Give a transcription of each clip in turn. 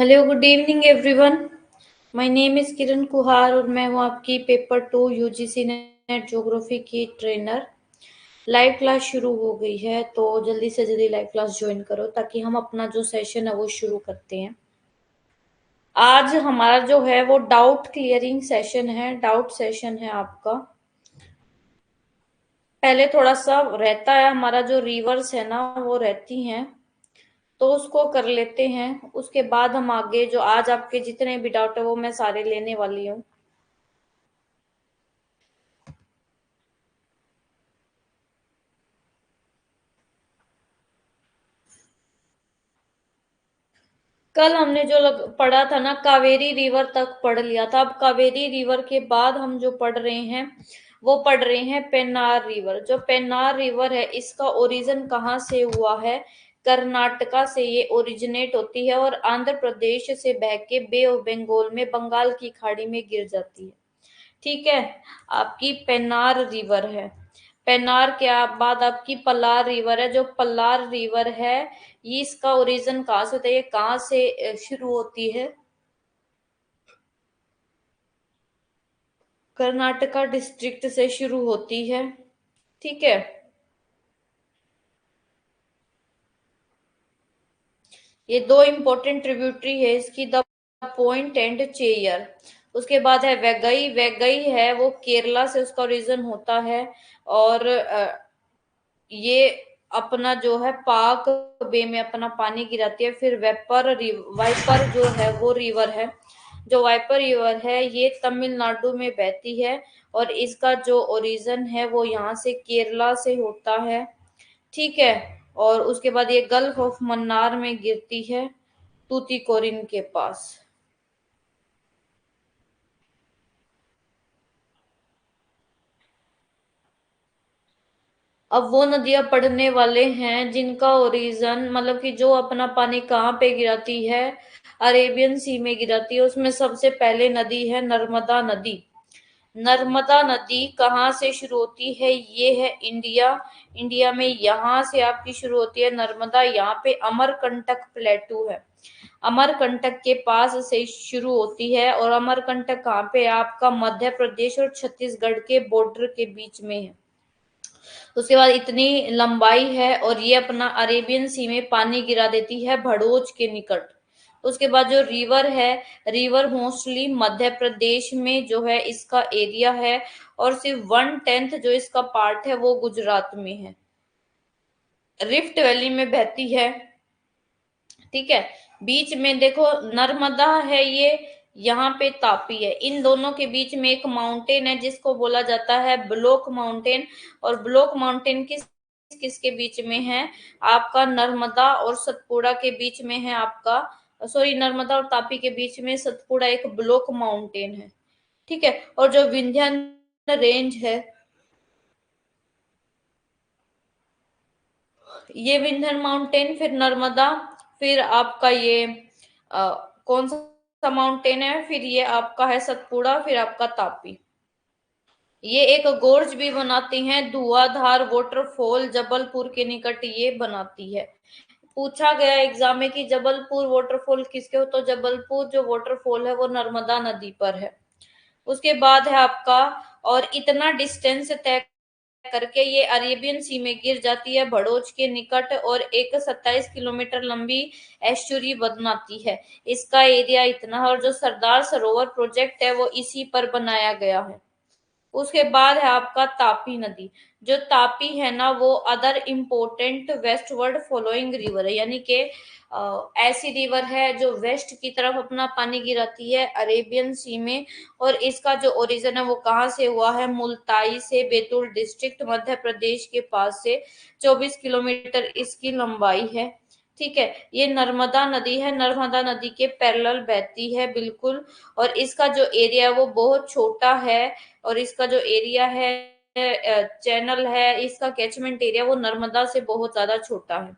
Hello good evening everyone. My name is Kiran Kuhar और मैं हूँ आपकी पेपर 2 यूजीसी नेट ज्योग्राफी की ट्रेनर। लाइव क्लास शुरू हो गई है तो जल्दी से जल्दी लाइव क्लास ज्वाइन करो ताकि हम अपना जो सेशन है वो शुरू करते हैं। आज हमारा जो है वो डाउट क्लियरिंग सेशन है, डाउट सेशन है आपका। पहले थोड़ा सा रहता है, हमारा जो रिवर्स है ना वो रहती हैं तो उसको कर लेते हैं। उसके बाद हम आगे जो आज आपके जितने भी डाउट है वो मैं सारे लेने वाली हूँ। कल हमने जो पढ़ा था ना, कावेरी रिवर तक पढ़ लिया था। अब कावेरी रिवर के बाद हम जो पढ़ रहे हैं वो पढ़ रहे हैं पेन्नार रिवर। जो पेन्नार रिवर है इसका ओरिजिन कहाँ से हुआ है? कर्नाटका से ये ओरिजिनेट होती है और आंध्र प्रदेश से बह के बे ऑफ बंगाल में बंगाल की खाड़ी में गिर जाती है। ठीक है, आपकी पेन्नार रिवर है। पेन्नार के बाद आपकी पल्लार रिवर है। जो पल्लार रिवर है ये इसका ओरिजिन कहाँ से होता है, ये कहाँ से शुरू होती है? कर्नाटका डिस्ट्रिक्ट से शुरू होती है। ठीक है, ये दो इंपॉर्टेंट ट्रिब्यूटरी है इसकी, द पॉइंट एंड चेयर। उसके बाद है वैगई। वैगई है वो केरला से उसका ओरिजिन होता है और ये अपना जो है पाक बे में अपना पानी गिराती है। फिर वाइपर जो है वो रिवर है। जो वाइपर रिवर है ये तमिलनाडु में बहती है और इसका जो ओरिजिन है वो यहाँ से केरला से होता है। ठीक है, और उसके बाद ये गल्फ ऑफ मन्नार में गिरती है तूतीकोरिन के पास। अब वो नदियां पढ़ने वाले हैं जिनका ओरिजिन, मतलब कि जो अपना पानी कहाँ पे गिराती है, अरेबियन सी में गिराती है। उसमें सबसे पहले नदी है नर्मदा नदी। नर्मदा नदी कहाँ से शुरू होती है? ये है इंडिया। इंडिया में यहाँ से आपकी शुरू होती है नर्मदा। यहाँ पे अमरकंटक प्लेटू है, अमरकंटक के पास से शुरू होती है। और अमरकंटक कहाँ पे है? आपका मध्य प्रदेश और छत्तीसगढ़ के बॉर्डर के बीच में है। उसके बाद इतनी लंबाई है और ये अपना अरेबियन सी में पानी गिरा देती है भड़ोच के निकट। उसके बाद जो रिवर है, रिवर मोस्टली मध्य प्रदेश में जो है इसका एरिया है और सिर्फ 1/10 जो इसका पार्ट है वो गुजरात में है, रिफ्ट वैली में बहती है। ठीक है, बीच में देखो नर्मदा है ये, यहाँ पे तापी है। इन दोनों के बीच में एक माउंटेन है जिसको बोला जाता है ब्लॉक माउंटेन। और ब्लॉक माउंटेन किसके बीच में है? आपका नर्मदा और सतपुड़ा के बीच में है आपका, सॉरी, नर्मदा और तापी के बीच में सतपुड़ा एक ब्लॉक माउंटेन है। ठीक है, और जो विंध्यान रेंज है, ये विंध्यान माउंटेन, फिर नर्मदा, फिर आपका ये कौन सा माउंटेन है, फिर ये आपका है सतपुड़ा, फिर आपका तापी। ये एक गोर्ज भी बनाती हैं, धुआंधार वाटरफॉल जबलपुर के निकट ये बनाती है। पूछा गया एग्जाम में कि जबलपुर वाटरफॉल किसके हो, तो जबलपुर जो वाटरफॉल है वो नर्मदा नदी पर है। उसके बाद है आपका, और इतना डिस्टेंस तय करके ये अरेबियन सी में गिर जाती है भड़ोच के निकट और एक 27 किलोमीटर लंबी एस्चुरी बनाती है। इसका एरिया इतना है और जो सरदार सरोवर प्रोजेक्ट है वो इसी पर बनाया गया है। उसके बाद है आपका तापी नदी। जो तापी है ना वो other important westward following river है, यानी कि ऐसी रिवर है जो वेस्ट की तरफ अपना पानी गिराती है अरेबियन सी में। और इसका जो ओरिजिन है वो कहाँ से हुआ है? मुल्ताई से, बैतूल डिस्ट्रिक्ट मध्य प्रदेश के पास से। 24 किलोमीटर इसकी लंबाई है। ठीक है, ये नर्मदा नदी है, नर्मदा नदी के पैरेलल बहती है बिल्कुल। और इसका जो एरिया है वो बहुत छोटा है और इसका जो एरिया है, चैनल है, इसका कैचमेंट एरिया वो नर्मदा से बहुत ज्यादा छोटा है।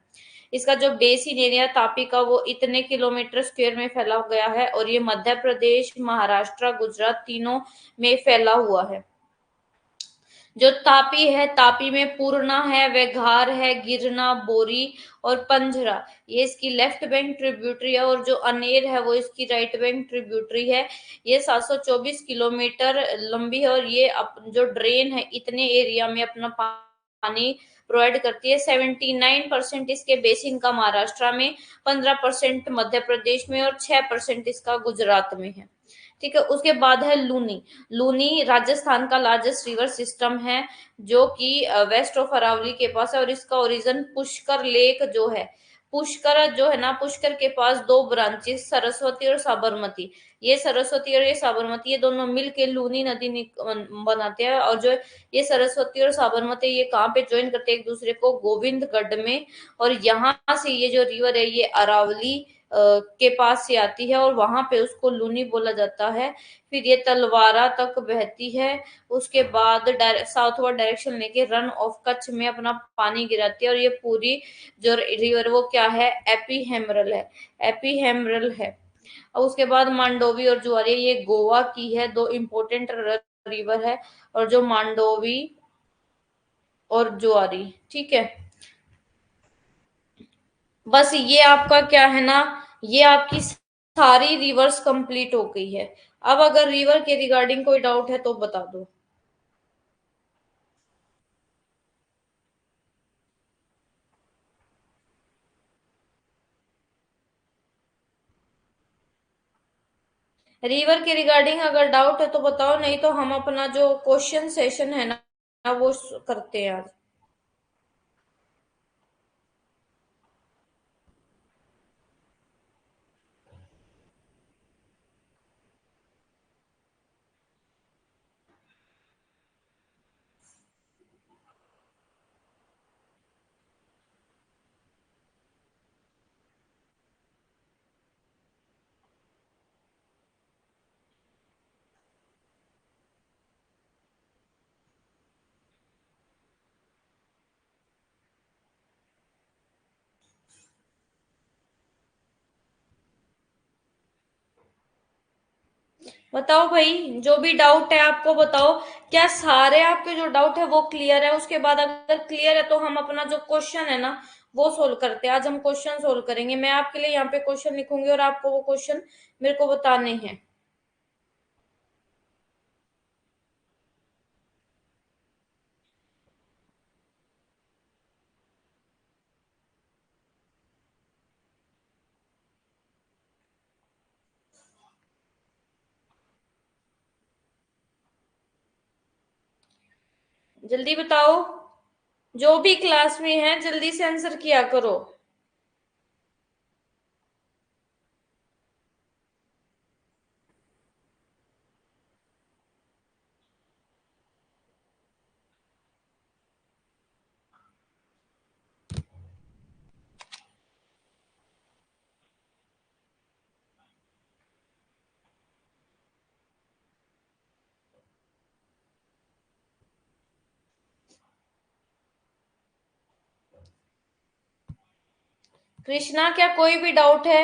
इसका जो बेसिन एरिया तापी का वो इतने किलोमीटर स्क्वायर में फैला गया है और ये मध्य प्रदेश, महाराष्ट्र, गुजरात तीनों में फैला हुआ है। जो तापी है, तापी में पूर्णा है, वेघार है, गिरना, बोरी और पंजरा, ये इसकी लेफ्ट बैंक ट्रिब्यूटरी है, और जो अनेर है वो इसकी राइट बैंक ट्रिब्यूटरी है। ये 724 किलोमीटर लंबी है, और ये जो ड्रेन है इतने एरिया में अपना पानी प्रोवाइड करती है। 79% इसके बेसिन का महाराष्ट्र में, 15% मध्य प्रदेश में और 6% इसका गुजरात में है। ठीक है, उसके बाद है लूनी। लूनी राजस्थान का लार्जेस्ट रिवर सिस्टम है, जो कि वेस्ट ऑफ अरावली के पास है, और इसका ओरिजिन पुष्कर लेक जो है, पुष्कर जो है ना, पुष्कर के पास दो ब्रांचेस, सरस्वती और साबरमती। ये सरस्वती और ये साबरमती, ये दोनों मिलके लूनी नदी बनाते हैं। और जो ये सरस्वती और साबरमती, ये कहाँ पे ज्वाइन करते हैं एक दूसरे को, गोविंदगढ़ में। और यहाँ से ये जो रिवर है ये अरावली के पास से आती है, और वहां पे उसको लूनी बोला जाता है। फिर ये तलवारा तक बहती है, उसके बाद साउथवर्ड डायरेक्शन लेके रन ऑफ कच्छ में अपना पानी गिराती है। और ये पूरी जो रिवर वो क्या है, एपीहेमरल है, एपीहेमरल है। और उसके बाद मांडोवी और जुआरी, ये गोवा की है, दो इंपोर्टेंट रिवर है, और जो मांडोवी और जुआरी। ठीक है, बस ये आपका क्या है ना, ये आपकी सारी रिवर्स कंप्लीट हो गई है। अब अगर रिवर के रिगार्डिंग कोई डाउट है तो बता दो। रिवर के रिगार्डिंग अगर डाउट है तो बताओ, नहीं तो हम अपना जो क्वेश्चन सेशन है ना वो करते हैं आज। बताओ भाई, जो भी डाउट है आपको बताओ। क्या सारे आपके जो डाउट है वो क्लियर है? उसके बाद अगर क्लियर है तो हम अपना जो क्वेश्चन है ना वो सोल्व करते हैं। आज हम क्वेश्चन सोल्व करेंगे, मैं आपके लिए यहाँ पे क्वेश्चन लिखूंगी और आपको वो क्वेश्चन मेरे को बताने हैं। जल्दी बताओ, जो भी क्लास में है जल्दी से आंसर किया करो। कृष्णा, क्या कोई भी डाउट है?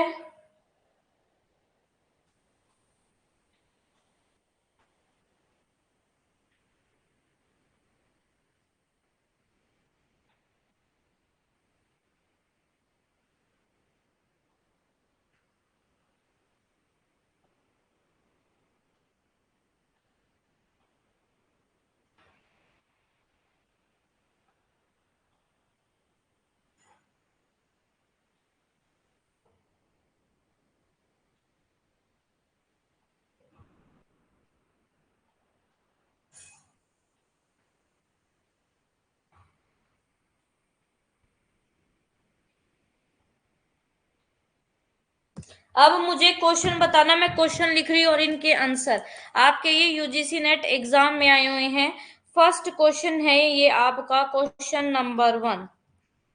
अब मुझे क्वेश्चन बताना, मैं क्वेश्चन लिख रही हूँ और इनके आंसर आपके ये यूजीसी नेट एग्जाम में आए हुए हैं। फर्स्ट क्वेश्चन है ये आपका question number 1।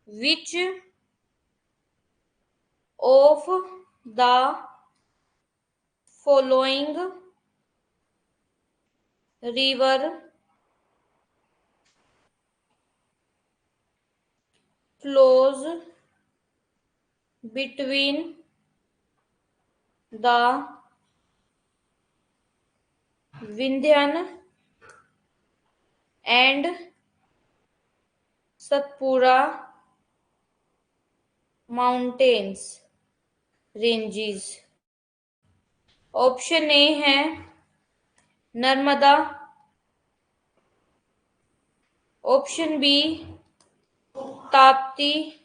Which of the following river flows between the Vindhyan and Satpura mountains ranges. Option A है नर्मदा, ऑप्शन बी ताप्ती,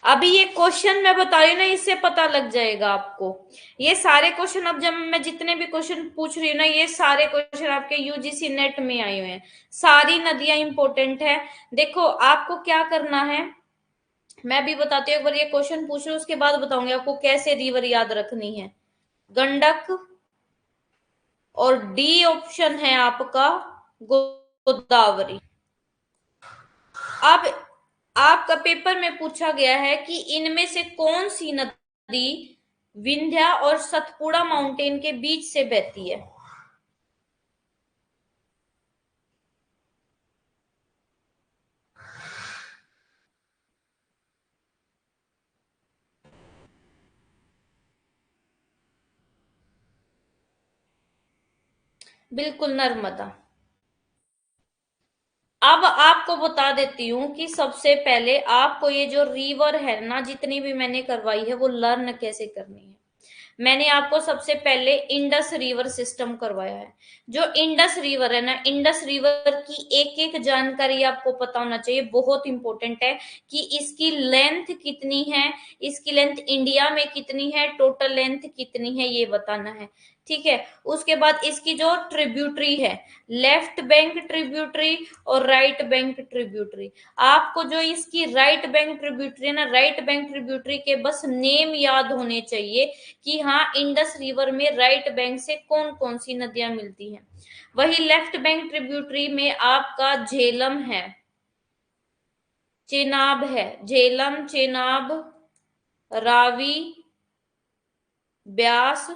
अभी ये क्वेश्चन मैं बता रही हूँ ना, इससे पता लग जाएगा आपको। ये सारे क्वेश्चन अब जब मैं जितने भी क्वेश्चन पूछ रही हूँ ना, ये सारे क्वेश्चन आपके यूजीसी नेट में आए हुए हैं। सारी नदियां इंपॉर्टेंट है। देखो आपको क्या करना है, मैं भी बताती हूँ। एक बार ये क्वेश्चन पूछ लो, उसके बाद बताऊंगी आपको कैसे रिवर याद रखनी है। गंडक, और डी ऑप्शन है आपका गोदावरी। अब आपका पेपर में पूछा गया है कि इनमें से कौन सी नदी विंध्या और सतपुड़ा माउंटेन के बीच से बहती है। बिल्कुल नर्मदा। अब आपको बता देती हूँ कि सबसे पहले आपको ये जो रिवर है ना, जितनी भी मैंने करवाई है वो लर्न कैसे करनी है। मैंने आपको सबसे पहले इंडस रिवर सिस्टम करवाया है। जो इंडस रिवर है ना, इंडस रिवर की एक एक जानकारी आपको पता होना चाहिए, बहुत इंपॉर्टेंट है। कि इसकी लेंथ कितनी है, इसकी लेंथ इंडिया में कितनी है, टोटल लेंथ कितनी है, ये बताना है। ठीक है। उसके बाद इसकी जो ट्रिब्यूटरी है, लेफ्ट बैंक ट्रिब्यूटरी और राइट बैंक ट्रिब्यूटरी। आपको जो इसकी राइट बैंक ट्रिब्यूटरी है ना, राइट बैंक ट्रिब्यूटरी के बस नेम याद होने चाहिए कि हाँ इंडस रिवर में राइट बैंक से कौन कौन सी नदियां मिलती हैं। वही लेफ्ट बैंक ट्रिब्यूटरी में आपका झेलम है, चेनाब है, झेलम, चेनाब, रावी, ब्यास,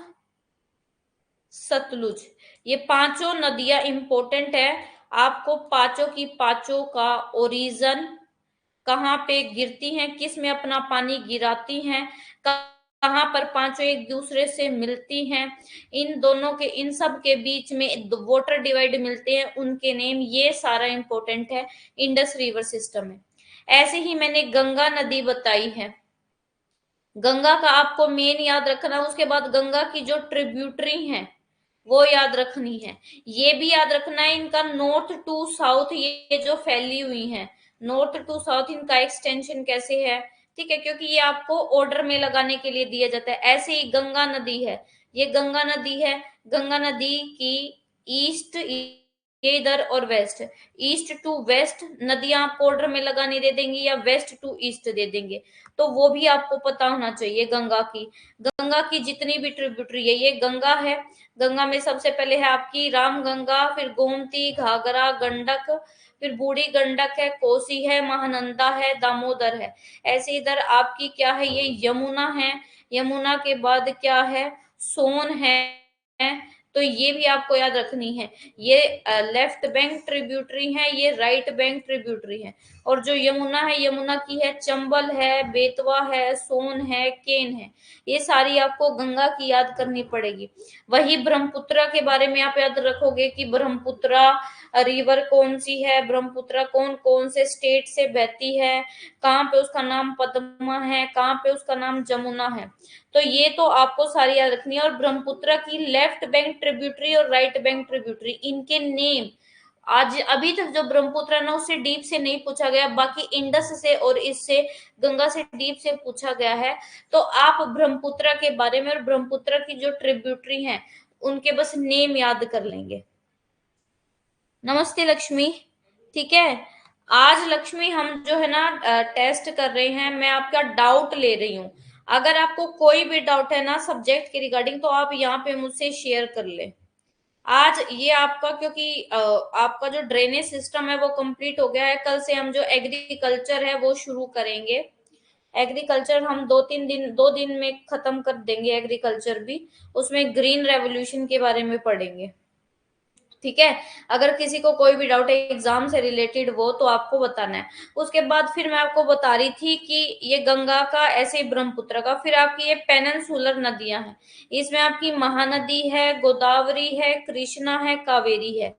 सतलुज। ये पांचों नदियां इंपॉर्टेंट है। आपको पांचों की पांचों का ओरिजन, कहाँ पे गिरती हैं, किस में अपना पानी गिराती हैं, कहाँ पर पांचों एक दूसरे से मिलती हैं, इन दोनों के, इन सब के बीच में वाटर डिवाइड मिलते हैं, उनके नेम, ये सारा इंपॉर्टेंट है इंडस रिवर सिस्टम में। ऐसे ही मैंने गंगा नदी बताई है। गंगा का आपको मेन याद रखना। उसके बाद गंगा की जो ट्रिब्यूटरी है वो याद रखनी है। ये भी याद रखना है इनका नॉर्थ टू साउथ, ये जो फैली हुई है नॉर्थ टू साउथ, इनका एक्सटेंशन कैसे है। ठीक है, क्योंकि ये आपको ऑर्डर में लगाने के लिए दिया जाता है। ऐसे ही गंगा नदी है, ये गंगा नदी है। गंगा नदी की ईस्ट, ये इधर और वेस्ट, ईस्ट टू वेस्ट नदियां आप ऑर्डर में लगाने दे देंगी या वेस्ट टू ईस्ट दे देंगे, तो वो भी आपको पता होना चाहिए। गंगा की, गंगा की जितनी भी ट्रिब्यूटरी है, ये गंगा है। गंगा में सबसे पहले है आपकी राम गंगा, फिर गोमती, घाघरा, गंडक, फिर बूढ़ी गंडक है, कोसी है, महानंदा है, दामोदर है। ऐसे इधर आपकी क्या है, ये यमुना है। यमुना के बाद क्या है, सोन है। तो ये भी आपको याद रखनी है। ये लेफ्ट बैंक ट्रिब्यूटरी है, ये राइट बैंक ट्रिब्यूटरी है। और जो यमुना है, यमुना की है चंबल है, बेतवा है, सोन है, केन है। ये सारी आपको गंगा की याद करनी पड़ेगी। वही ब्रह्मपुत्र के बारे में आप याद रखोगे कि ब्रह्मपुत्र रिवर कौन सी है, ब्रह्मपुत्र कौन कौन से स्टेट से बहती है, कहाँ पे उसका नाम पद्मा है, कहाँ पे उसका नाम जमुना है। तो ये तो आपको सारी याद रखनी है। और ब्रह्मपुत्र की लेफ्ट बैंक ट्रिब्यूटरी और राइट बैंक ट्रिब्यूटरी, इनके नेम आज अभी तक जो ब्रह्मपुत्र है ना, उससे डीप से नहीं पूछा गया, बाकी इंडस से और इससे गंगा से डीप से पूछा गया है। तो आप ब्रह्मपुत्र के बारे में और ब्रह्मपुत्र की जो ट्रिब्यूटरी है उनके बस नेम याद कर लेंगे। नमस्ते लक्ष्मी। ठीक है, आज लक्ष्मी हम जो है ना टेस्ट कर रहे हैं, मैं आपका डाउट ले रही हूँ। अगर आपको कोई भी डाउट है ना सब्जेक्ट के रिगार्डिंग, तो आप यहाँ पे मुझसे शेयर कर ले। आज ये आपका, क्योंकि आपका जो ड्रेनेज सिस्टम है वो कंप्लीट हो गया है, कल से हम जो एग्रीकल्चर है वो शुरू करेंगे। एग्रीकल्चर हम 2 दिन में खत्म कर देंगे एग्रीकल्चर भी। उसमें ग्रीन रेवोल्यूशन के बारे में पढ़ेंगे। ठीक है, अगर किसी को कोई भी डाउट है एग्जाम से रिलेटेड वो तो आपको बताना है। उसके बाद फिर मैं आपको बता रही थी कि ये गंगा का, ऐसे ही ब्रह्मपुत्र का, फिर आपकी ये पेनिनसुलर नदियां हैं, इसमें आपकी महानदी है, गोदावरी है, कृष्णा है, कावेरी है।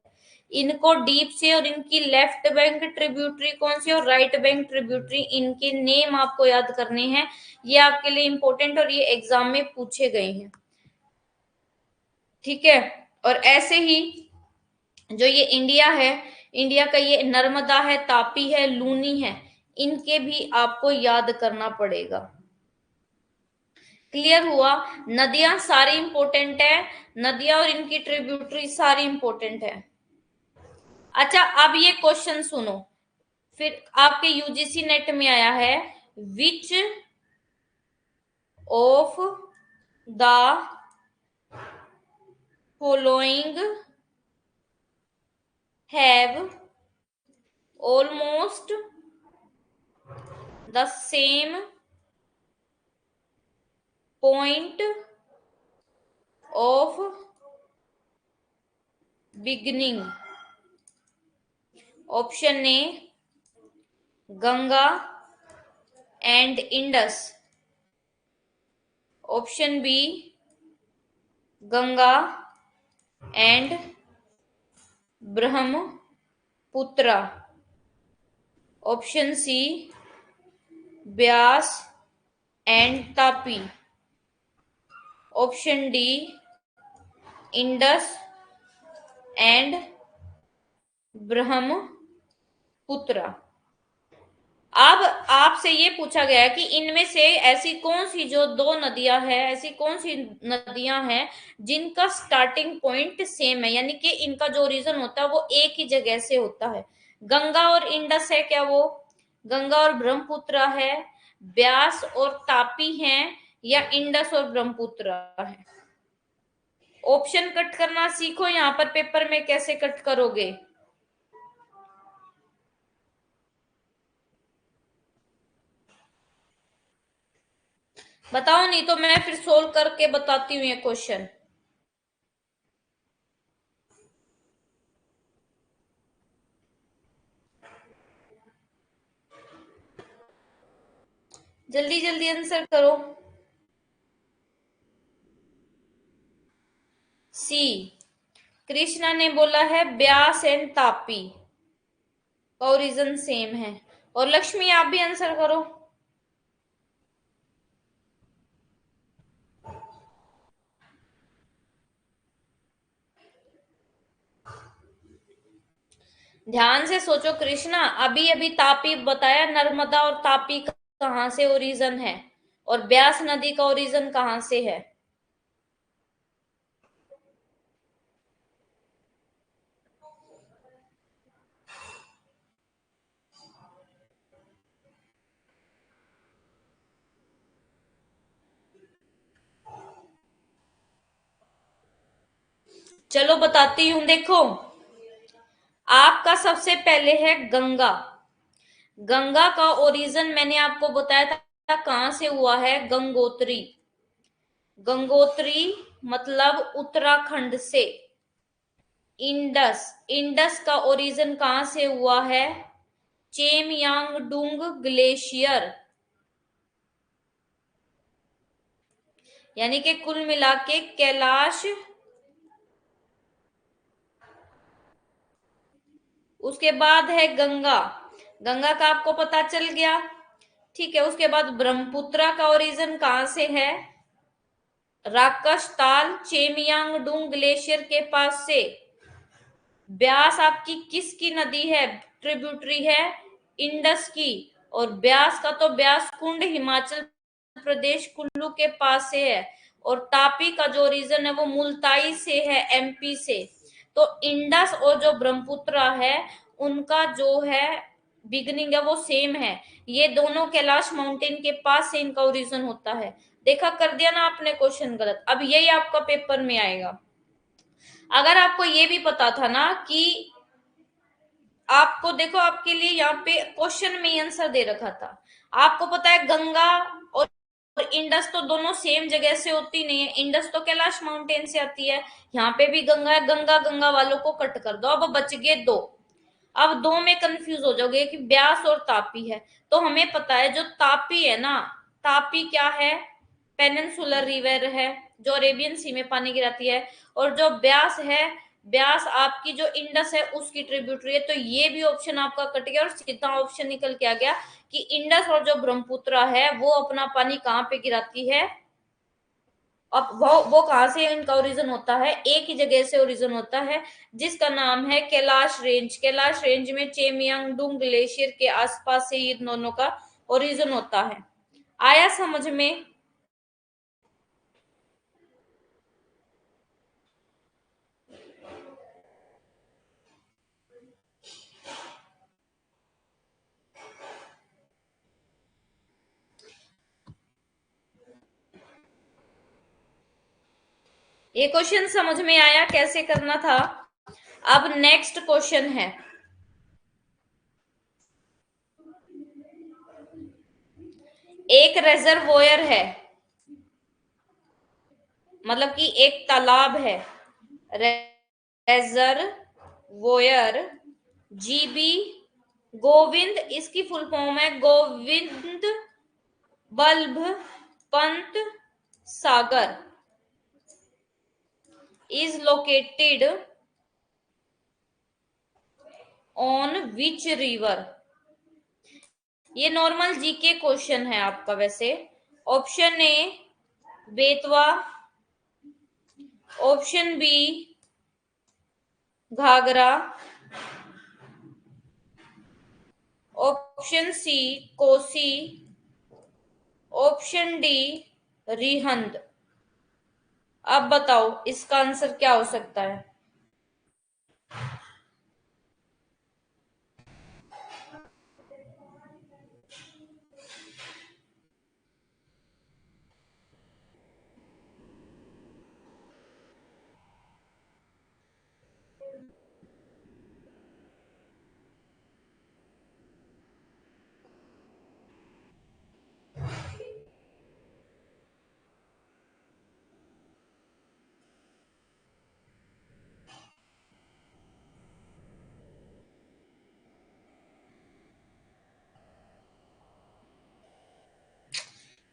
इनको डीप से और इनकी लेफ्ट बैंक ट्रिब्यूटरी कौन सी और राइट बैंक ट्रिब्यूटरी, इनके नेम आपको याद करने हैं। ये आपके लिए इंपॉर्टेंट और ये एग्जाम में पूछे गए हैं। ठीक है, और ऐसे ही जो ये इंडिया है, इंडिया का ये नर्मदा है, तापी है, लूनी है, इनके भी आपको याद करना पड़ेगा। क्लियर हुआ? नदियां सारी इंपॉर्टेंट है, नदियां और इनकी ट्रिब्यूटरी सारी इंपॉर्टेंट है। अच्छा, अब ये क्वेश्चन सुनो, फिर आपके यूजीसी नेट में आया है, which of the following have almost the same point of beginning? Option A Ganga and Indus, option B Ganga and Brahmaputra, option C Beas and Tapi, option D Indus and Brahmaputra. अब आपसे ये पूछा गया है कि इनमें से ऐसी कौन सी जो दो नदियां हैं, ऐसी कौन सी नदियां हैं जिनका स्टार्टिंग पॉइंट सेम है, यानी कि इनका जो ओरिजिन होता है वो एक ही जगह से होता है। गंगा और इंडस है क्या वो, गंगा और ब्रह्मपुत्र है, ब्यास और तापी हैं, या इंडस और ब्रह्मपुत्र है? ऑप्शन कट करना सीखो, यहाँ पर पेपर में कैसे कट करोगे। बताओ, नहीं तो मैं फिर सोल्व करके बताती हूँ ये क्वेश्चन। जल्दी जल्दी आंसर करो। सी, कृष्णा ने बोला है ब्यास एंड तापी का ओरिजिन सेम है। और लक्ष्मी आप भी आंसर करो। ध्यान से सोचो कृष्णा, अभी अभी तापी बताया, नर्मदा और तापी कहां से ओरिजिन है, और ब्यास नदी का ओरिजिन कहां से है? चलो बताती हूं, देखो आपका सबसे पहले है गंगा। गंगा का ओरिजिन मैंने आपको बताया था कहां से हुआ है, गंगोत्री। गंगोत्री मतलब उत्तराखंड से। इंडस, इंडस का ओरिजिन कहां से हुआ है, चेमयांगडुंग ग्लेशियर। यानी कि कुल मिला के कैलाश, उसके बाद है गंगा, गंगा का आपको पता चल गया। ठीक है, उसके बाद ब्रह्मपुत्र का ओरिजिन कहां से है, राकश ताल चेमयांगडुंग ग्लेशियर के पास से। ब्यास आपकी किसकी नदी है, ट्रिब्यूटरी है इंडस की, और ब्यास का तो ब्यास कुंड हिमाचल प्रदेश कुल्लू के पास से है, और तापी का जो रीजन है वो मुल्ताई से है, एमपी से। तो इंडस और जो ब्रह्मपुत्र है उनका जो है बिगनिंग है वो सेम है, ये दोनों कैलाश माउंटेन के पास से इनका ओरिजिन होता है। देखा, कर दिया ना आपने क्वेश्चन गलत, अब यही आपका पेपर में आएगा। अगर आपको ये भी पता था ना कि आपको, देखो आपके लिए यहाँ पे क्वेश्चन में आंसर दे रखा था, आपको पता है गंगा और इंडस तो दोनों सेम जगह से होती नहीं है, इंडस तो कैलाश माउंटेन से आती है। यहाँ पे भी गंगा है, गंगा गंगा वालों को कट कर दो, अब बच गए दो। अब दो में कंफ्यूज हो जाओगे कि ब्यास और तापी है। तो हमें पता है जो तापी है ना, तापी क्या है, पेनिनसुलर रिवर है जो अरेबियन सी में पानी गिराती है। और जो ब्यास है, ब्यास आपकी जो इंडस है उसकी ट्रिब्यूटरी है। तो ये भी ऑप्शन आपका कट गया और सीधा ऑप्शन निकल के आ गया कि इंडस और जो ब्रह्मपुत्र है वो अपना पानी कहाँ पे गिराती है। अब वो कहाँ से इनका ओरिजिन होता है, एक ही जगह से ओरिजिन होता है जिसका नाम है कैलाश रेंज। कैलाश रेंज में चेमियांगडुंग ग्लेशियर के आसपास से इन दोनों का ओरिजिन होता है। आया समझ में? ये क्वेश्चन समझ में आया कैसे करना था? अब नेक्स्ट क्वेश्चन है, एक रेजर्वोयर है, मतलब कि एक तालाब है, रेजर्वोयर, जीबी गोविंद, इसकी फुल फॉर्म है Govind Ballabh Pant Sagar, is located on which river. ये नॉर्मल जीके क्वेश्चन है आपका वैसे। Option A Betwa, option B Ghaghara, option C Kosi, option D Rihand. अब बताओ इसका आंसर क्या हो सकता है?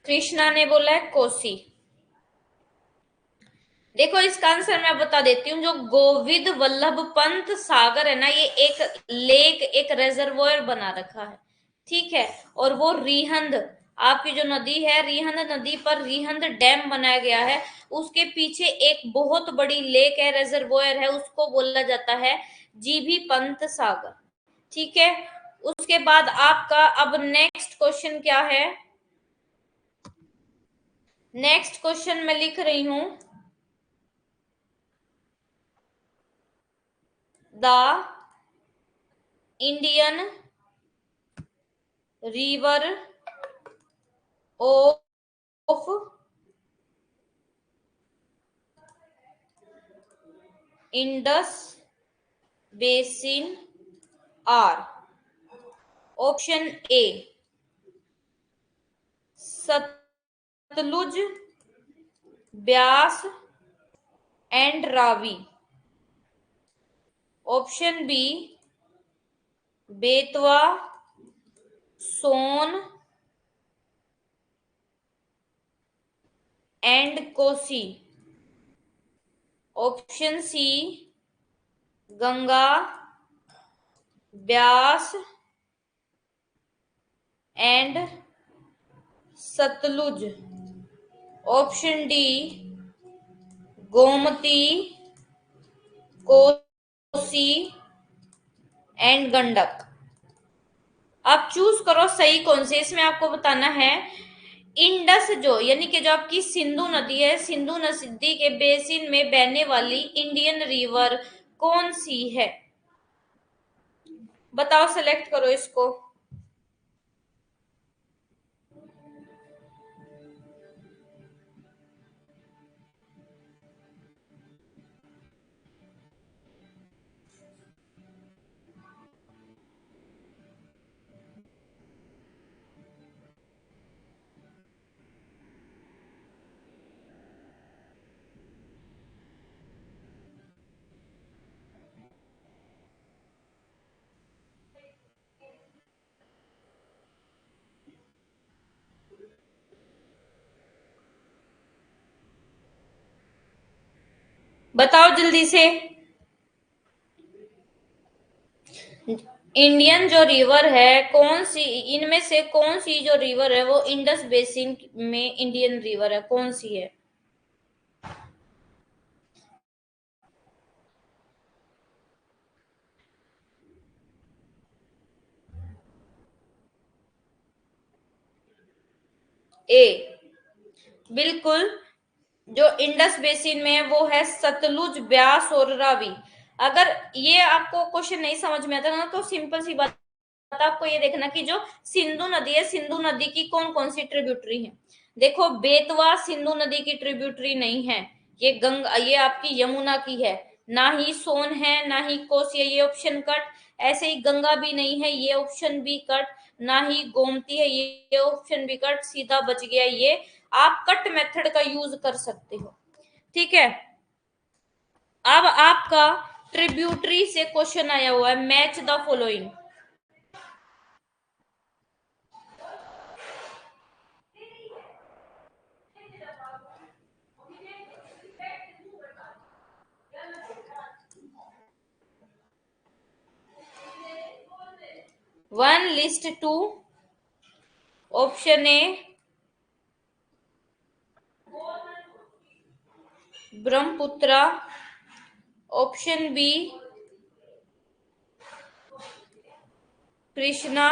कृष्णा ने बोला है कोसी। देखो इसका आंसर मैं बता देती हूँ, जो गोविंद वल्लभ पंत सागर है ना, ये एक लेक, एक रेजर्वोयर बना रखा है, ठीक है। और वो रिहंद, आपकी जो नदी है रिहंद नदी पर रिहंद डैम बनाया गया है, उसके पीछे एक बहुत बड़ी लेक है, रेजर्वोयर है, उसको बोला जाता है जीबी पंत सागर, ठीक है। उसके बाद आपका अब नेक्स्ट क्वेश्चन क्या है? नेक्स्ट क्वेश्चन मैं लिख रही हूं, the Indian river of Indus basin are. Option A Sutlej, Beas and Ravi, option B Betwa, Son and Kosi, option C Ganga, Beas and Sutlej, option D Gomti, Kosi and Gandak. आप चूज करो सही कौन से, इसमें आपको बताना है इंडस जो यानी कि जो आपकी सिंधु नदी है, सिंधु नदी के बेसिन में बहने वाली इंडियन रिवर कौन सी है? बताओ, सेलेक्ट करो इसको। बताओ जल्दी से। इंडियन जो रिवर है कौन सी, इनमें से कौन सी जो रिवर है वो इंडस बेसिन में इंडियन रिवर है, कौन सी है? ए, बिल्कुल। जो इंडस बेसिन में है वो है सतलुज, ब्यास और रावी। अगर ये आपको क्वेश्चन नहीं समझ में आता ना तो सिंपल सी बात, आपको ये देखना कि जो सिंधु नदी है, सिंधु नदी की कौन कौन सी ट्रिब्यूटरी है। देखो बेतवा सिंधु नदी की ट्रिब्यूटरी नहीं है, ये गंगा, ये आपकी यमुना की है। ना ही सोन है, ना ही कोसी है, ये ऑप्शन कट। ऐसे ही गंगा भी नहीं है, ये ऑप्शन भी कट। ना ही गोमती है, ये ऑप्शन भी कट, सीधा बच गया ये। आप कट मेथड का यूज कर सकते हो, ठीक है। अब आपका ट्रिब्यूटरी से क्वेश्चन आया हुआ है, match the following. One list two. Option A Brahmaputra, option B Krishna,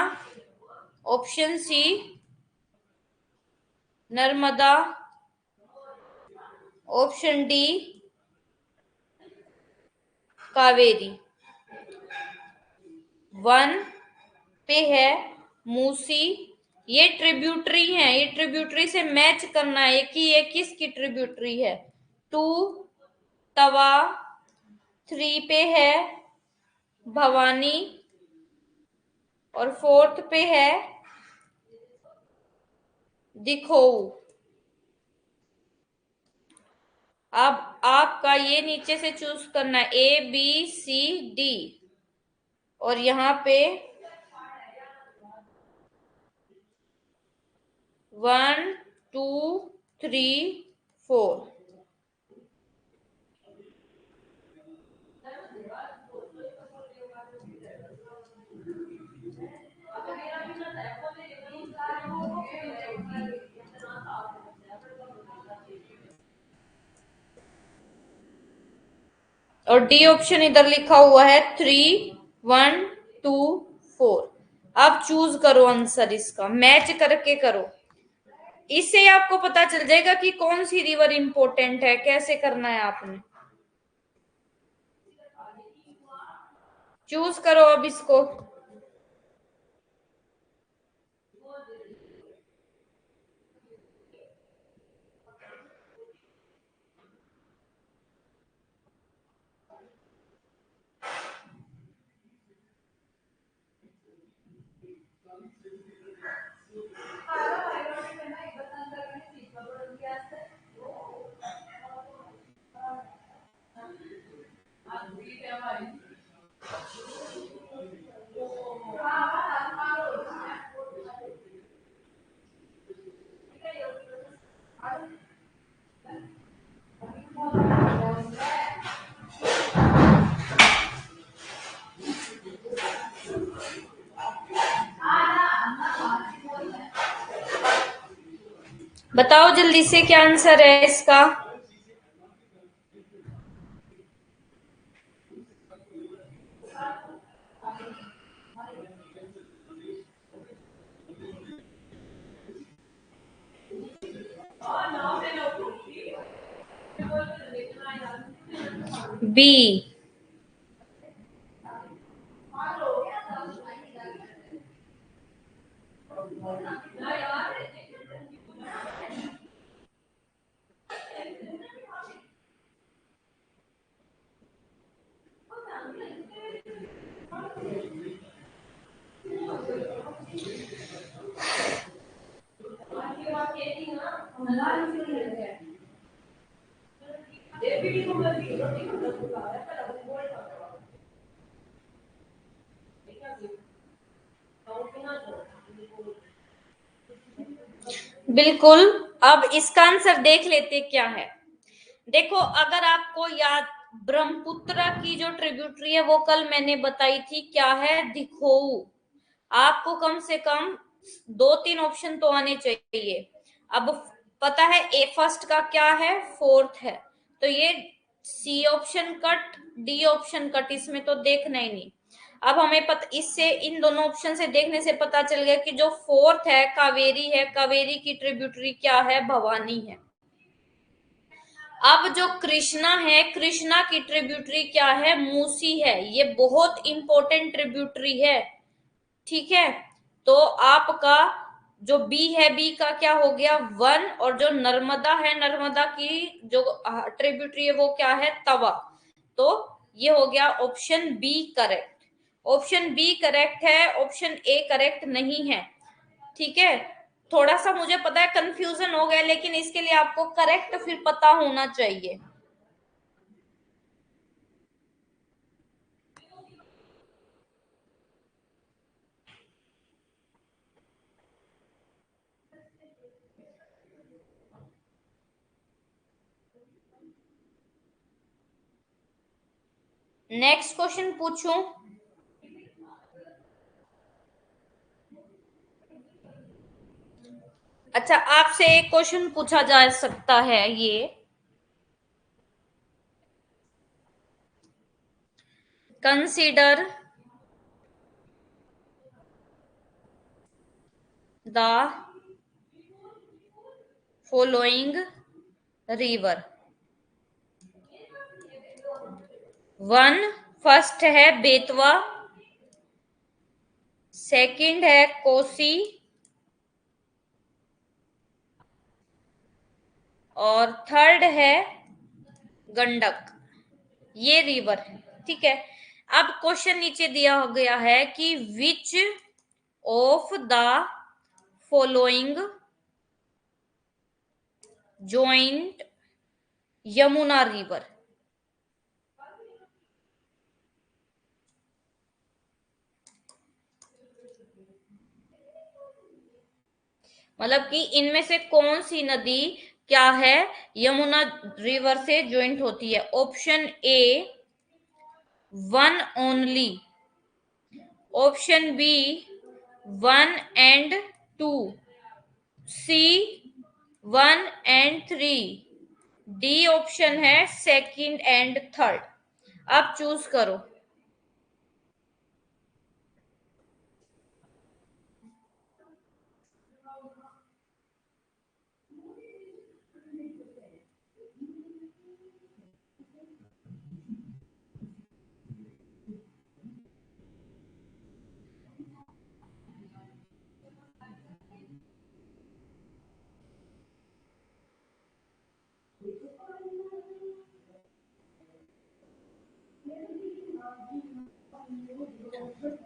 option C Narmada, option D Kaveri. One पे है मूसी, ये ट्रिब्यूटरी है, ये ट्रिब्यूटरी से मैच करना है कि ये किसकी ट्रिब्यूटरी है। टू तवा, थ्री पे है भवानी, और फोर्थ पे है दिखोऊ। अब आपका ये नीचे से चूज करना है ए बी सी डी, और यहाँ पे 1 2 3 4। और डी ऑप्शन इधर लिखा हुआ है 3 1 2 4। आप चूज करो आंसर, इसका मैच करके करो। इससे आपको पता चल जाएगा कि कौन सी रिवर इंपॉर्टेंट है, कैसे करना है आपने। चूज करो अब इसको। बताओ जल्दी से क्या आंसर है इसका। बी। बिल्कुल। अब इसका आंसर देख लेते क्या है। देखो अगर आपको याद ब्रह्मपुत्र की जो ट्रिब्यूटरी है वो कल मैंने बताई थी, क्या है, दिखोऊ। आपको कम से कम 2-3 ऑप्शन तो आने चाहिए। अब पता है ए फर्स्ट का क्या है, फोर्थ है, तो ये C option cut, D option cut, इसमें तो देखना ही नहीं। अब हमें इससे इन दोनों ऑप्शन से देखने से पता चल गया कि जो फोर्थ है कावेरी है, कावेरी की ट्रिब्यूटरी क्या है, भवानी है। अब जो कृष्णा है, कृष्णा की ट्रिब्यूटरी क्या है, मूसी है। ये बहुत इंपॉर्टेंट ट्रिब्यूटरी है, ठीक है। तो आपका जो बी है, बी का क्या हो गया, वन, और जो नर्मदा है, नर्मदा की जो ट्रिब्यूटरी है वो क्या है, तवा। तो ये हो गया option B correct. Option B correct है, ऑप्शन ए करेक्ट नहीं है, ठीक है। थोड़ा सा मुझे पता है कंफ्यूजन हो गया, लेकिन इसके लिए आपको करेक्ट फिर पता होना चाहिए। नेक्स्ट क्वेश्चन पूछूं? अच्छा, आपसे एक क्वेश्चन पूछा जा सकता है, ये consider the following river. One, first है बेतवा, सेकंड है कोसी, और थर्ड है गंडक। ये रिवर है, ठीक है। अब क्वेश्चन नीचे दिया गया है कि विच of the following joint Yamuna river. मतलब कि इनमें से कौन सी नदी क्या है, यमुना रिवर से ज्वाइंट होती है। Option A one only, option B one and two, C one and three, D option है सेकंड एंड थर्ड। आप चूज करो।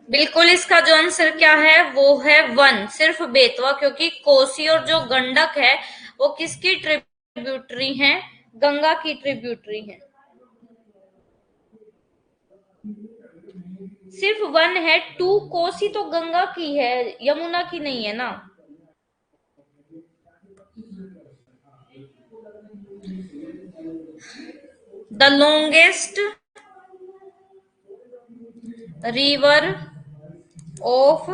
बिल्कुल, इसका जो आंसर क्या है वो है वन, सिर्फ बेतवा, क्योंकि कोसी और जो गंडक है वो किसकी ट्रिब्यूटरी है, गंगा की ट्रिब्यूटरी है। सिर्फ वन है, टू कोसी तो गंगा की है, यमुना की नहीं है ना। The longest river of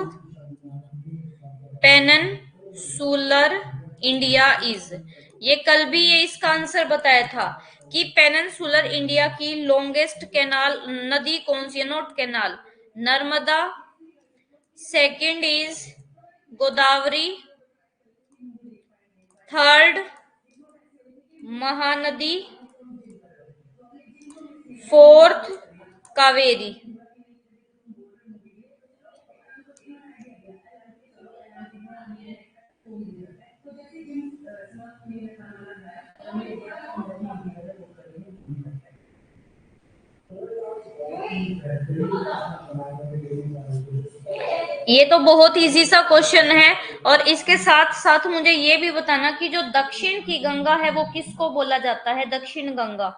peninsular India is. ये कल भी ये इसका आंसर बताया था कि पेननसूलर इंडिया की लॉन्गेस्ट कैनाल नदी कौन सी है, not canal, Narmada, second is Godavari, third Mahanadi, fourth Kaveri. ये तो बहुत इजी सा क्वेश्चन है। और इसके साथ साथ मुझे ये भी बताना कि जो दक्षिण की गंगा है वो किसको बोला जाता है, दक्षिण गंगा।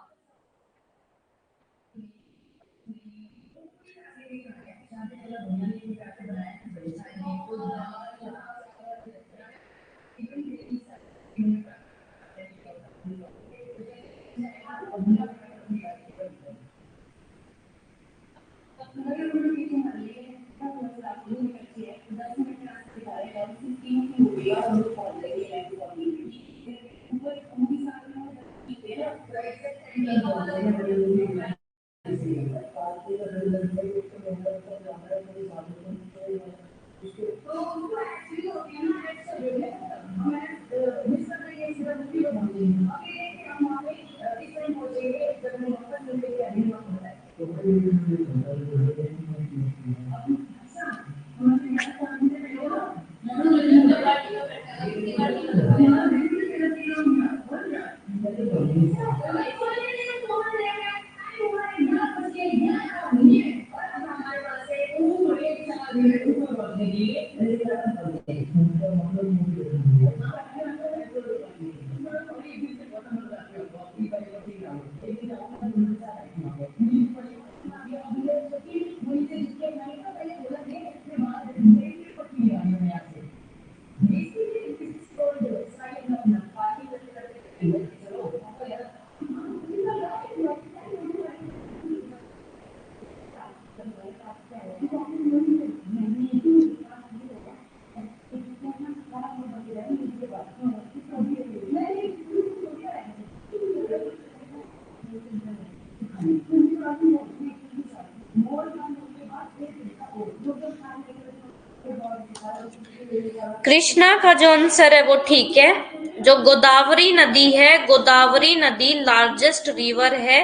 कृष्णा का जो आंसर है वो ठीक है। जो गोदावरी नदी है, गोदावरी नदी लार्जेस्ट रिवर है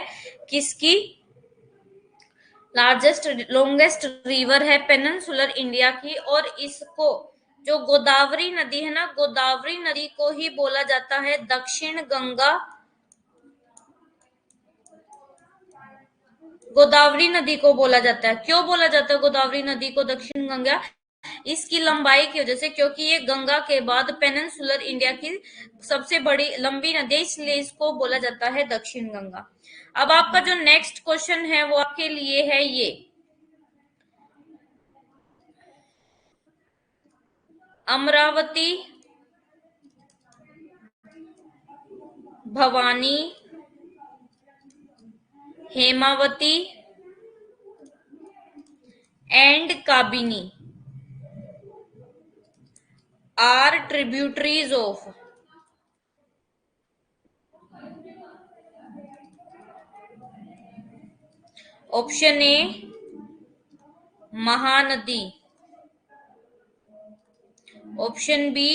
किसकी? लार्जेस्ट लॉन्गेस्ट रिवर है पेनिनसुलर इंडिया की। और इसको जो गोदावरी नदी है ना, गोदावरी नदी को ही बोला जाता है दक्षिण गंगा। गोदावरी नदी को बोला जाता है, क्यों बोला जाता है गोदावरी नदी को दक्षिण गंगा? इसकी लंबाई की वजह से, क्योंकि ये गंगा के बाद पेनिनसुलर इंडिया की सबसे बड़ी लंबी नदी है, इसलिए इसको बोला जाता है दक्षिण गंगा। अब आपका जो नेक्स्ट क्वेश्चन है वो आपके लिए है ये, Amaravati, Bhavani, Hemavati and Kabini are tributaries of. Option A Mahanadi, option B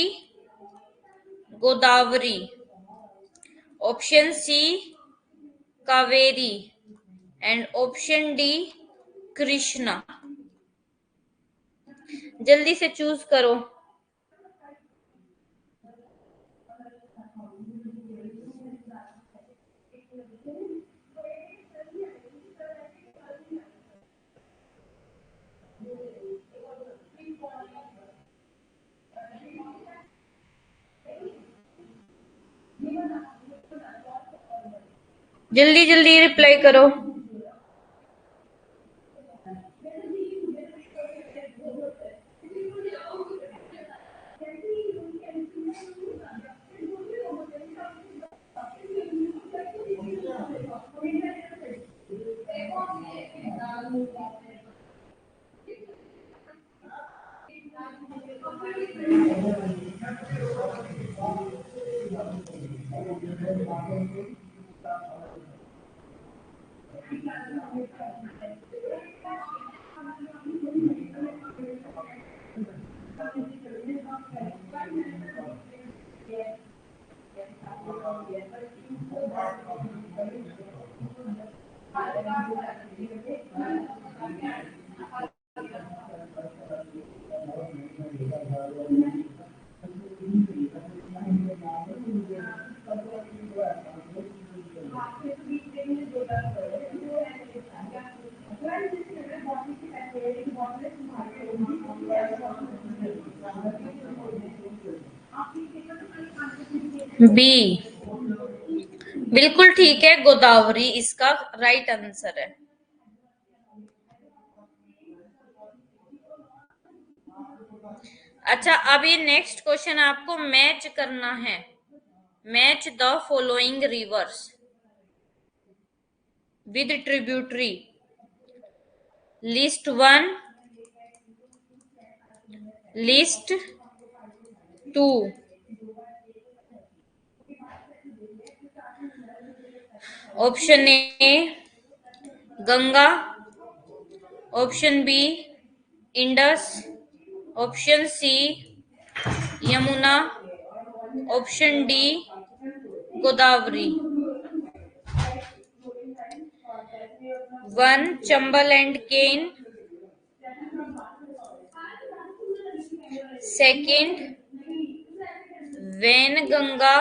Godavari, option C Kaveri and option D Krishna. जल्दी से चूज करो। जल्दी जल्दी रिप्लाई करो। बी बिल्कुल ठीक है, गोदावरी इसका राइट आंसर है। अच्छा, अब ये नेक्स्ट क्वेश्चन आपको मैच करना है। Match the following rivers with tributary. List 1, list 2। Option A Ganga, option B Indus, option C Yamuna, option D Godavari. 1 Chambal and Ken, second Wainganga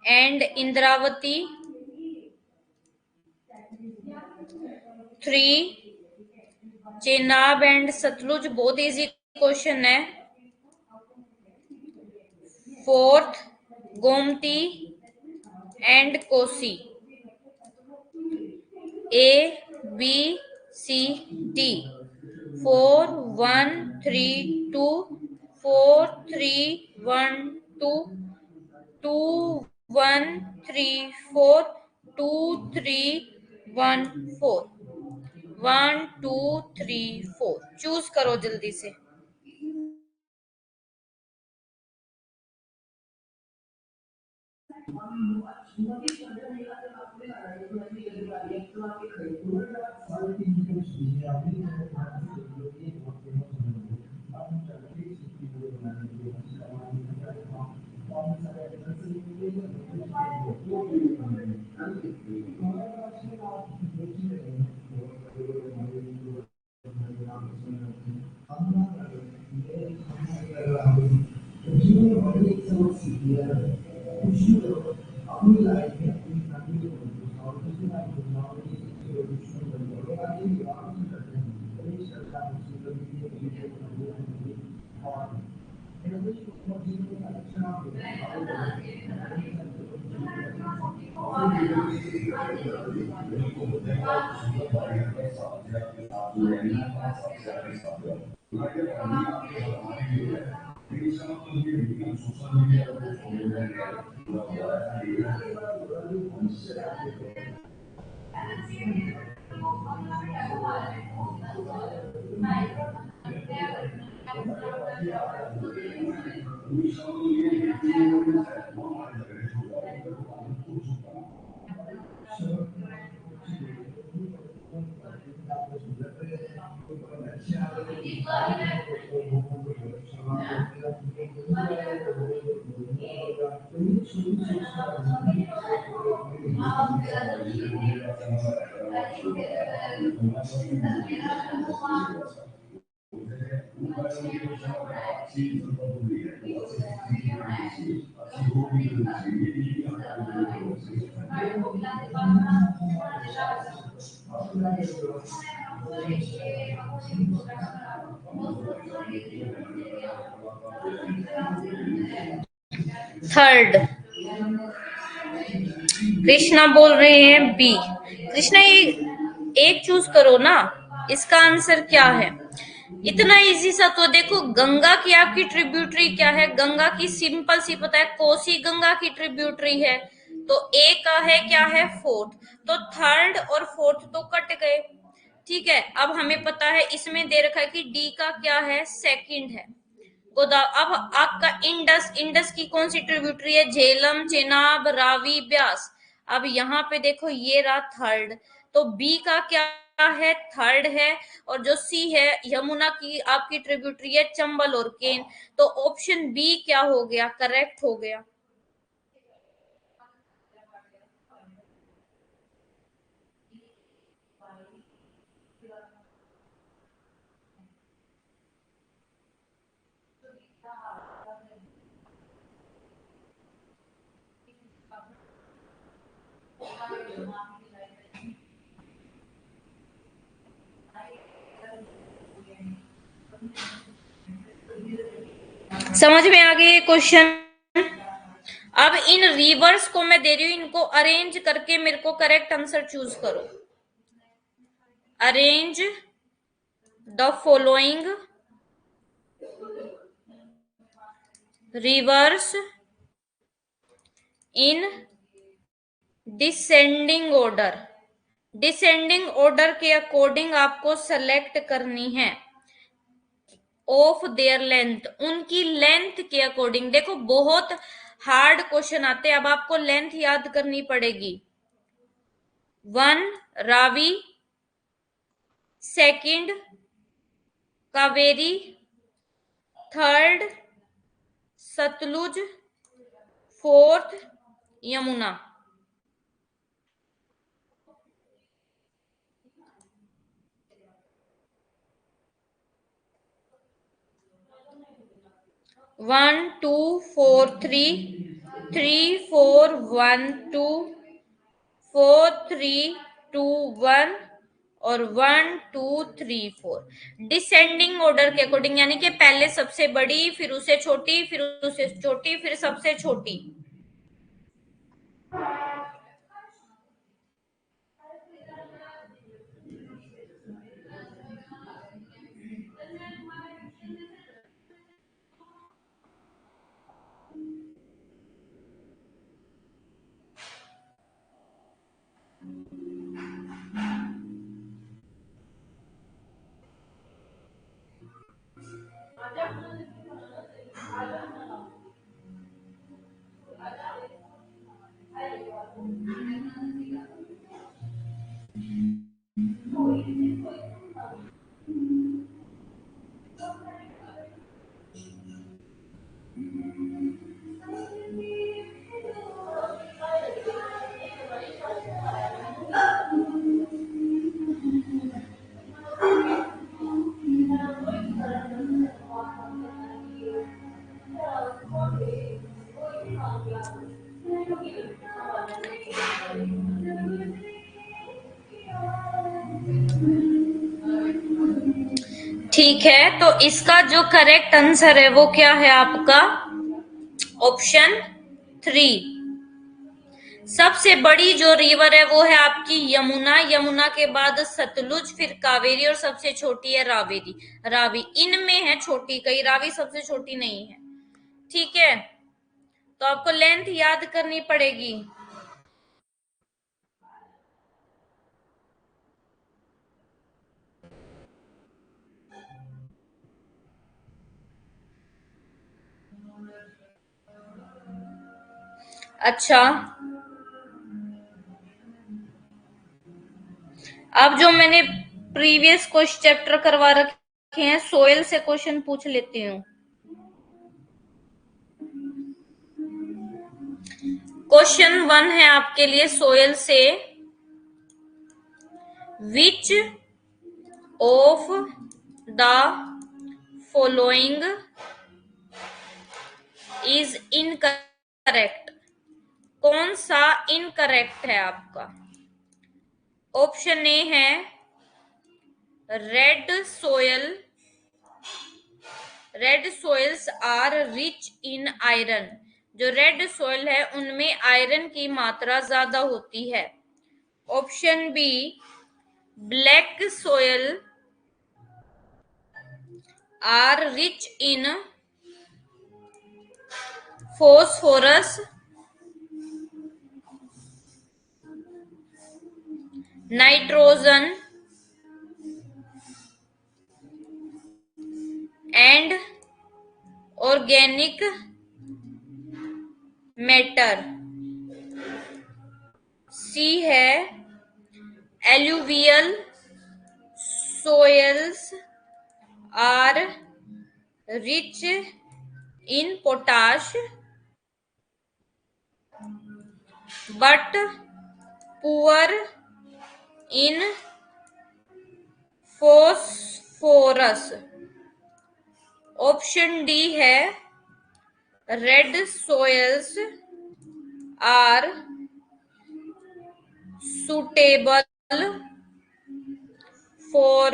and Indravati, 3 Chenab and Sutlej, बहुत इजी क्वेश्चन है। 4 Gomti and Kosi. A B C D. 4 1 3 2, 4 3 1 2, 2 1 3 4, 2 3 1 4, 1 2 3 4। Choose करो जल्दी से। Third Krishna बोल रहे हैं बी। कृष्णा ये एक चूज करो ना, इसका आंसर क्या है? इतना इजी सा तो देखो, गंगा की आपकी ट्रिब्यूटरी क्या है? गंगा की सिंपल सी पता है, कोसी गंगा की ट्रिब्यूटरी है। तो ए का है क्या है? फोर्थ। तो थर्ड और फोर्थ तो कट गए। ठीक है, अब हमें पता है इसमें दे रखा है कि डी का क्या है? सेकंड है। अब आपका इंडस, इंडस की कौन सी ट्रिब्यूटरी है? झेलम, चेनाब, रावी, ब्यास। अब यहाँ पे देखो ये रहा थर्ड, तो बी का क्या है? थर्ड है। और जो सी है यमुना की आपकी ट्रिब्यूटरी है चंबल और केन। तो ऑप्शन बी क्या हो गया? करेक्ट हो गया। समझ में आ गया ये क्वेश्चन? अब इन रिवर्स को मैं दे रही हूं, इनको अरेंज करके मेरे को करेक्ट आंसर चूज करो। Arrange the following reverse in descending order. Descending order के अकॉर्डिंग आपको सेलेक्ट करनी है। ऑफ देयर लेंथ, उनकी लेंथ के अकॉर्डिंग। देखो बहुत हार्ड क्वेश्चन आते हैं, अब आपको लेंथ याद करनी पड़ेगी। 1 Ravi, second Kaveri, third Sutlej, fourth Yamuna. One two four three, 3 4 1 2, 4 3 2 1 और 1 2 3 4। डिसेंडिंग ऑर्डर के अकॉर्डिंग, यानी कि पहले सबसे बड़ी, फिर उसे छोटी, फिर उसे छोटी, फिर सबसे छोटी। ठीक है, तो इसका जो करेक्ट आंसर है वो क्या है आपका? ऑप्शन 3। सबसे बड़ी जो रिवर है वो है आपकी यमुना, यमुना के बाद सतलुज, फिर कावेरी और सबसे छोटी है रावेरी, रावी। इनमें है छोटी, कहीं रावी सबसे छोटी नहीं है। ठीक है, तो आपको लेंथ याद करनी पड़ेगी। अच्छा, अब जो मैंने प्रीवियस क्वेश्चन चैप्टर करवा रखे हैं, सोयल से क्वेश्चन पूछ लेती हूँ। क्वेश्चन 1 है आपके लिए सोयल से, which of the following is incorrect? कौन सा इनकरेक्ट है आपका? ऑप्शन ए है red soil, red soils are rich in iron. जो रेड सोइल है उनमें आयरन की मात्रा ज्यादा होती है। Option B black soil are rich in phosphorus, nitrogen and organic matter। C है alluvial soils are rich in potash but poor in phosphorus। Option D है red soils are suitable for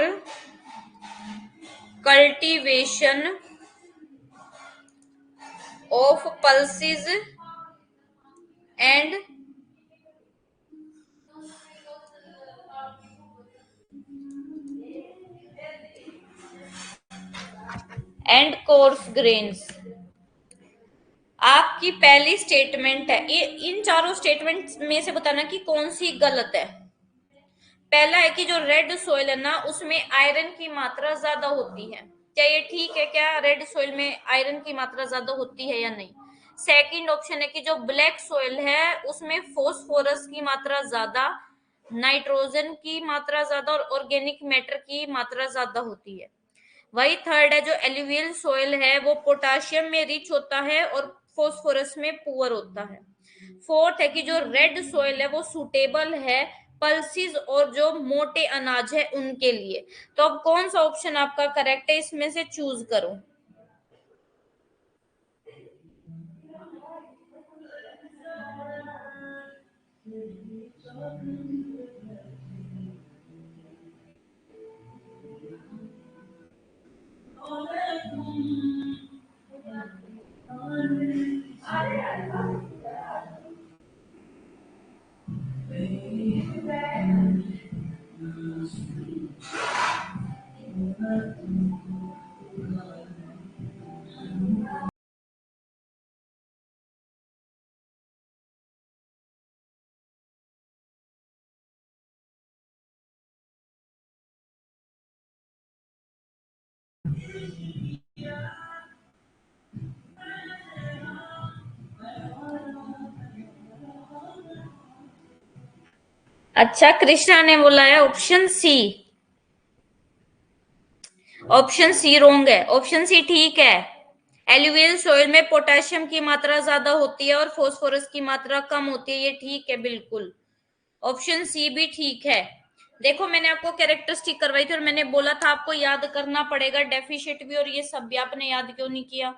cultivation of pulses and coarse grains। आपकी पहली statement है, ये इन चारों statement में से बताना कि कौन सी गलत है। पहला है कि जो रेड सोइल है ना उसमें आयरन की मात्रा ज्यादा होती है, क्या ये ठीक है? क्या रेड सोइल में आयरन की मात्रा ज्यादा होती है या नहीं? सेकंड ऑप्शन है कि जो ब्लैक सोइल है उसमें फोस्फोरस की मात्रा ज्यादा, नाइट्रोजन की मात्रा ज्यादा और ऑर्गेनिक मैटर की मात्रा ज्यादा होती है। वही थर्ड है जो एल्यूवियल सोइल है वो पोटाशियम में रिच होता है और फोस्फोरस में पुअर होता है। फोर्थ है कि जो रेड सोइल है वो सुटेबल है पल्सिस और जो मोटे अनाज है उनके लिए। तो अब कौन सा ऑप्शन आपका करेक्ट है, इसमें से चूज करो। अच्छा, कृष्णा ने बोला है ऑप्शन सी। ऑप्शन सी रोंग है, ऑप्शन सी ठीक है। एल्यूवियल सोइल में पोटेशियम की मात्रा ज्यादा होती है और फास्फोरस की मात्रा कम होती है, ये ठीक है बिल्कुल। ऑप्शन सी भी ठीक है। देखो मैंने आपको कैरेक्टरिस्टिक करवाई थी और मैंने बोला था आपको याद करना पड़ेगा डेफिशिएट भी, और ये सब भी आपने याद क्यों नहीं किया?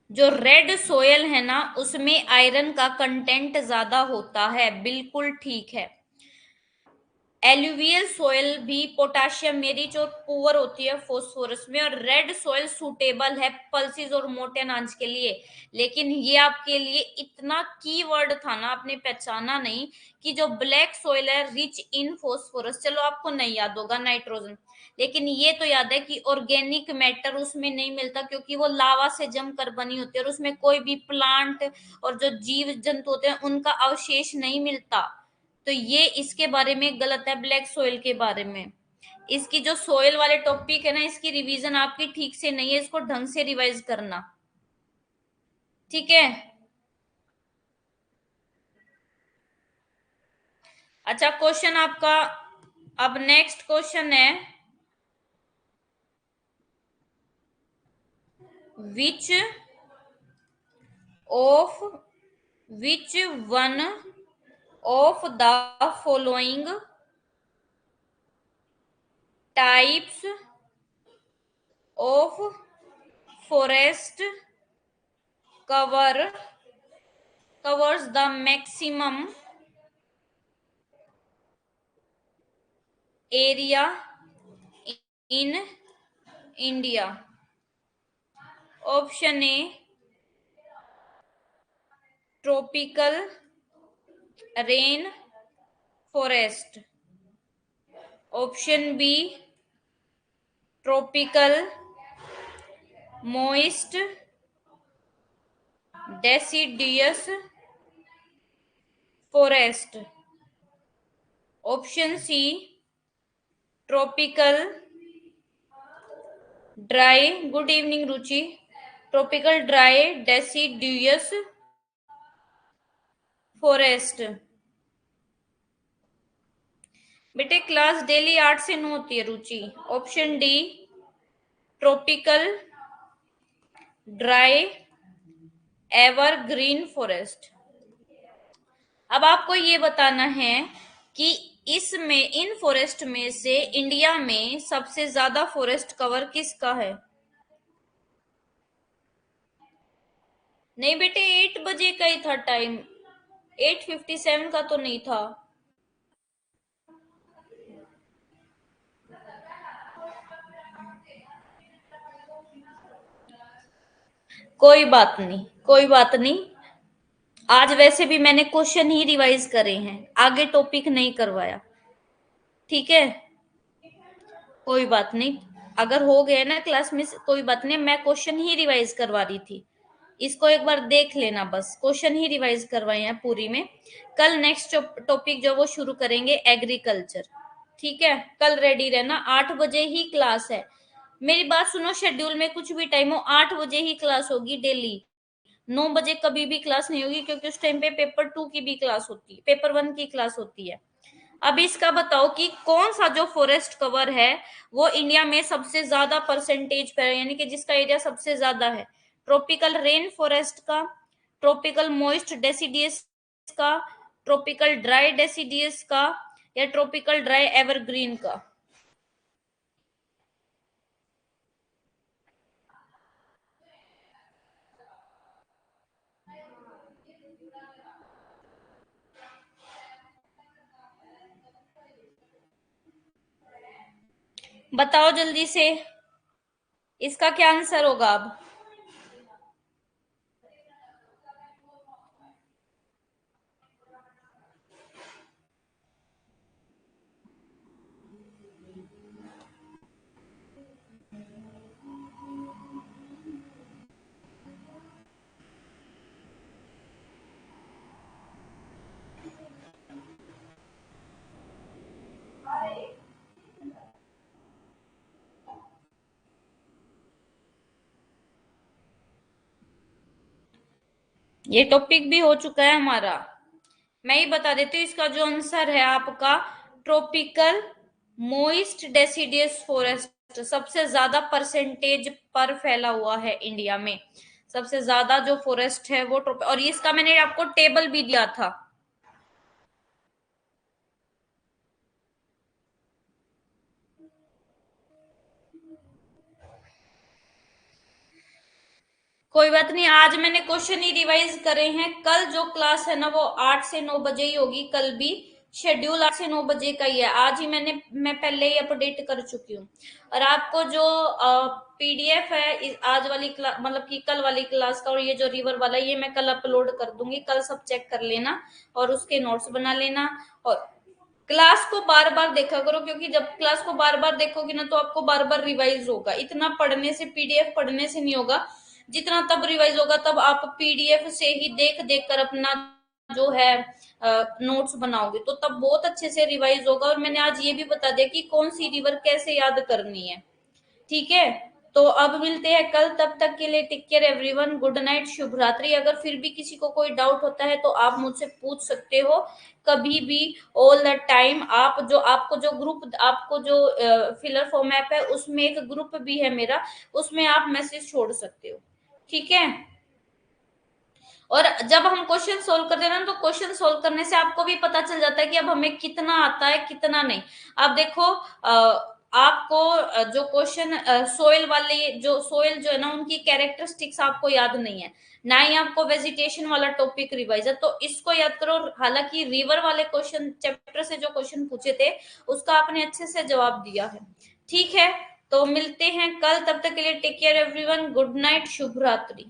जो रेड सोयल है ना उसमें आयरन का कंटेंट ज्यादा होता है, बिल्कुल ठीक है। एल्यूवियल सोयल भी पोटाशियम में रिच और पुअर होती है फोस्फोरस में, और रेड सोयल सूटेबल है पल्सिस और मोटे अनाज के लिए। लेकिन ये आपके लिए इतना कीवर्ड था ना, आपने पहचाना नहीं कि जो ब्लैक सोयल है रिच इन फोस्फोरस, चलो आपको नहीं याद होगा नाइट्रोजन, लेकिन ये तो याद है कि ऑर्गेनिक मैटर उसमें नहीं मिलता क्योंकि वो लावा से जमकर बनी होती है और उसमें कोई भी प्लांट और जो जीव जंतु होते हैं उनका अवशेष नहीं मिलता। तो ये इसके बारे में गलत है, ब्लैक सोइल के बारे में। इसकी जो सोइल वाले टॉपिक है ना, इसकी रिवीजन आपकी ठीक से नहीं है, इसको ढंग से रिवाइज करना, ठीक है? अच्छा, क्वेश्चन आपका अब नेक्स्ट क्वेश्चन है, which of which one of the following types of forest cover covers the maximum area in India? Option A tropical rain forest, option B tropical moist deciduous forest, option C tropical dry, good evening Ruchi, tropical dry deciduous forest. बेटे class daily 8 से 9 होती है Ruchi. Option D tropical dry evergreen forest. अब आपको ये बताना है कि इसमें इन फॉरेस्ट में से इंडिया में सबसे ज्यादा फॉरेस्ट कवर किसका है? नहीं बेटे, 8 बजे का ही था टाइम, 8:57 का तो नहीं था। कोई बात नहीं, कोई बात नहीं। आज वैसे भी मैंने क्वेश्चन ही रिवाइज करे हैं, आगे टॉपिक नहीं करवाया, ठीक है? कोई बात नहीं, अगर हो गया ना क्लास में कोई बात नहीं, मैं क्वेश्चन ही रिवाइज करवा रही थी, इसको एक बार देख लेना, बस क्वेश्चन ही रिवाइज करवाए हैं पूरी में। कल नेक्स्ट टॉपिक जो वो शुरू करेंगे एग्रीकल्चर। ठीक है, कल रेडी रहना, 8 बजे ही क्लास है। मेरी बात सुनो, शेड्यूल में कुछ भी टाइम हो, 8 बजे ही क्लास होगी डेली। 9 बजे कभी भी क्लास नहीं होगी, क्योंकि उस टाइम पे पेपर 2 की भी क्लास होती है, पेपर 1 की क्लास होती है। अब इसका बताओ कि कौन सा जो फॉरेस्ट कवर है वो इंडिया में सबसे ज्यादा परसेंटेज पर है, यानी कि जिसका एरिया सबसे ज्यादा है। ट्रॉपिकल रेन फॉरेस्ट का, ट्रॉपिकल मॉइस्ट डेसिडियस का, ट्रॉपिकल ड्राई डेसिडियस का, या ट्रॉपिकल ड्राई एवरग्रीन का? बताओ जल्दी से, इसका क्या आंसर होगा अब? ये टॉपिक भी हो चुका है हमारा। मैं ही बता देती हूँ, इसका जो आंसर है आपका ट्रॉपिकल मोइस्ट डेसिडियस फॉरेस्ट सबसे ज्यादा परसेंटेज पर फैला हुआ है इंडिया में। सबसे ज्यादा जो फॉरेस्ट है वो और इसका मैंने आपको टेबल भी दिया था। कोई बात नहीं, आज मैंने क्वेश्चन ही रिवाइज करे हैं। कल जो क्लास है ना वो 8 से 9 बजे ही होगी, कल भी शेड्यूल 8 से 9 बजे का ही है। आज ही मैं पहले ही अपडेट कर चुकी हूँ। और आपको जो पीडीएफ है आज वाली क्लास, मतलब कि कल वाली क्लास का, और ये जो रिवर वाला, ये मैं कल अपलोड कर दूंगी। कल सब चेक कर लेना और उसके नोट्स बना लेना। और क्लास को बार बार देखा करो, क्योंकि जब क्लास को बार बार देखोगे ना तो आपको बार बार रिवाइज होगा। इतना पढ़ने से, पीडीएफ पढ़ने से नहीं होगा, जितना तब रिवाइज होगा तब आप पीडीएफ से ही देख देख कर अपना जो है नोट्स बनाओगे, तो तब बहुत अच्छे से रिवाइज होगा। और मैंने आज ये भी बता दिया कि कौन सी रिवर कैसे याद करनी है। ठीक है, तो अब मिलते हैं कल, तब तक के लिए take care everyone, good night, शुभ रात्रि। अगर फिर भी किसी को कोई डाउट होता है तो आप मुझसे पूछ सकते हो कभी भी, ऑल द टाइम। आप जो, आपको जो ग्रुप, आपको जो फिलर फॉर्म ऐप है उसमें एक ग्रुप भी है मेरा, उसमें आप मैसेज छोड़ सकते हो। ठीक है, और जब हम क्वेश्चन सोल्व करते हैं ना, तो क्वेश्चन सोल्व करने से आपको भी पता चल जाता है कि अब हमें कितना आता है कितना नहीं। अब देखो आपको जो क्वेश्चन सोइल वाले, जो सोइल जो है ना उनकी कैरेक्टरिस्टिक्स आपको याद नहीं है, ना ही आपको वेजिटेशन वाला टॉपिक रिवाइज है, तो इसको याद करो। हालांकि रिवर वाले क्वेश्चन चैप्टर से जो क्वेश्चन पूछे थे उसका आपने अच्छे से जवाब दिया है। ठीक है, तो मिलते हैं कल, तब तक के लिए take care everyone, good night, शुभ रात्रि।